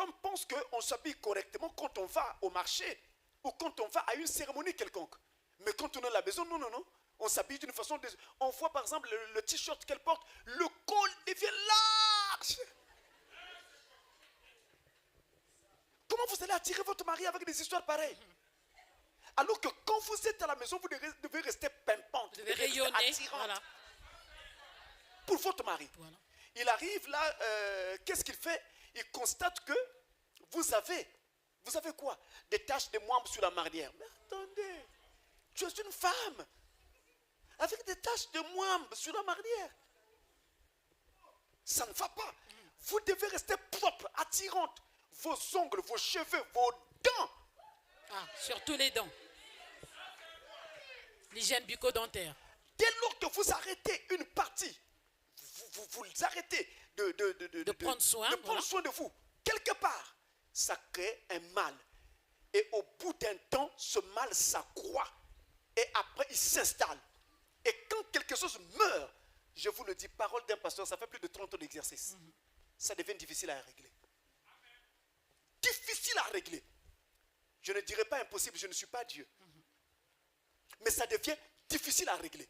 femmes pensent qu'on s'habille correctement quand on va au marché ou quand on va à une cérémonie quelconque. Mais quand on est à la maison, non, non, non. On s'habille d'une façon... On voit par exemple le t-shirt qu'elle porte, le col devient large. Comment vous allez attirer votre mari avec des histoires pareilles? Alors que quand vous êtes à la maison, vous devez rester pimpante, vous devez rayonner, attirante, voilà, pour votre mari. Voilà. Il arrive là, qu'est-ce qu'il fait? Il constate que vous avez quoi? Des taches de moine sur la marnière. Mais attendez, tu es une femme avec des taches de moine sur la marnière. Ça ne va pas. Vous devez rester propre, attirante. Vos ongles, vos cheveux, vos dents. Ah, surtout les dents. L'hygiène bucco-dentaire. Dès lors que vous arrêtez une partie, vous arrêtez de prendre soin, de prendre soin de vous, quelque part, ça crée un mal. Et au bout d'un temps, ce mal s'accroît. Et après, il s'installe. Et quand quelque chose meurt, je vous le dis, parole d'un pasteur, ça fait plus de 30 ans d'exercice. Ça devient difficile à régler. Difficile à régler. Je ne dirais pas impossible, je ne suis pas Dieu. Mais ça devient difficile à régler.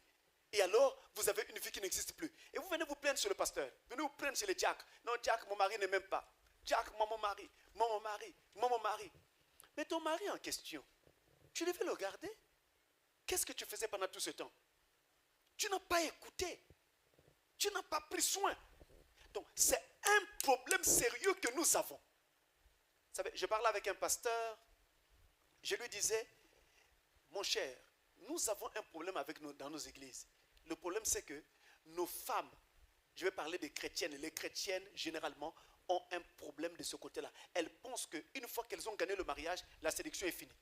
Et alors, vous avez une vie qui n'existe plus. Et vous venez vous plaindre sur le pasteur. Venez vous plaindre sur les Jack. Non, Jack, mon mari ne m'aime pas. Jack, moi, mon mari. Moi, mon mari. Moi, mon mari. Mais ton mari en question, tu devais le garder. Qu'est-ce que tu faisais pendant tout ce temps? Tu n'as pas écouté. Tu n'as pas pris soin. Donc, c'est un problème sérieux que nous avons. Vous savez, je parlais avec un pasteur. Je lui disais, mon cher, nous avons un problème dans nos églises. Le problème, c'est que nos femmes, je vais parler des chrétiennes, les chrétiennes, généralement, ont un problème de ce côté-là. Elles pensent qu'une fois qu'elles ont gagné le mariage, la séduction est finie.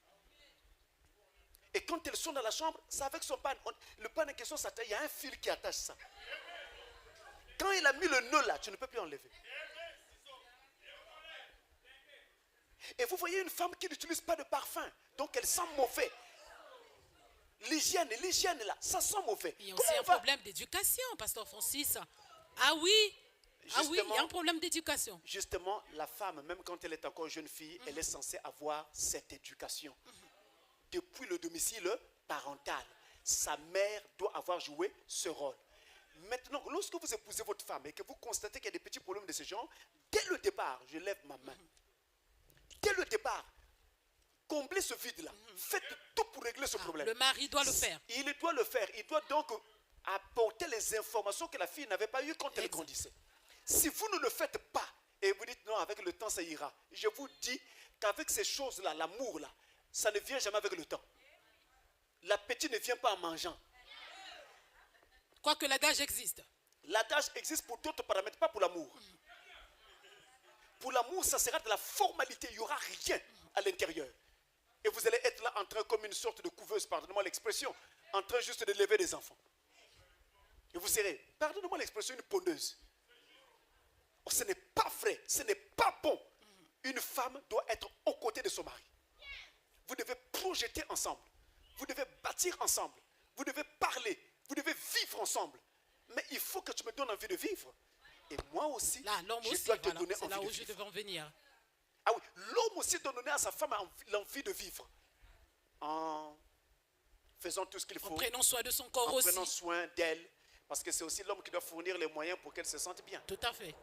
Et quand elles sont dans la chambre, c'est avec son pan. Le pan en question, il y a un fil qui attache ça. Quand il a mis le nœud là, tu ne peux plus enlever. Et vous voyez une femme qui n'utilise pas de parfum, donc elle sent mauvais. L'hygiène là, ça sent mauvais. Il y a aussi un problème d'éducation, pasteur Francis. Ah oui, il y a un problème d'éducation. Justement, la femme, même quand elle est encore jeune fille, elle est censée avoir cette éducation. Depuis le domicile parental, sa mère doit avoir joué ce rôle. Maintenant, lorsque vous épousez votre femme et que vous constatez qu'il y a des petits problèmes de ce genre, dès le départ, je lève ma main. Dès le départ, comblez ce vide-là. Faites tout pour régler ce problème. Le mari doit le faire. Il doit le faire. Il doit donc apporter les informations que la fille n'avait pas eues quand elle grandissait. Si vous ne le faites pas, et vous dites non, avec le temps ça ira, je vous dis qu'avec ces choses-là, l'amour-là, ça ne vient jamais avec le temps. L'appétit ne vient pas en mangeant. Quoique l'adage existe. L'adage existe pour d'autres paramètres, pas pour l'amour. Pour l'amour, ça sera de la formalité. Il n'y aura rien à l'intérieur. Et vous allez être là en train comme une sorte de couveuse, pardonnez-moi l'expression, en train juste de lever des enfants. Et vous serez, pardonnez-moi l'expression, une pondeuse. Oh, ce n'est pas vrai, ce n'est pas bon. Une femme doit être aux côtés de son mari. Vous devez projeter ensemble. Vous devez bâtir ensemble. Vous devez parler. Vous devez vivre ensemble. Mais il faut que tu me donnes envie de vivre. Et moi aussi, là, l'homme aussi, dois te donner c'est envie là où de je vivre. devais en venir. Ah oui, l'homme aussi doit donner à sa femme l'envie de vivre. En faisant tout ce qu'il faut. En prenant soin de son corps aussi. En prenant soin d'elle. Parce que c'est aussi l'homme qui doit fournir les moyens pour qu'elle se sente bien. Tout à fait.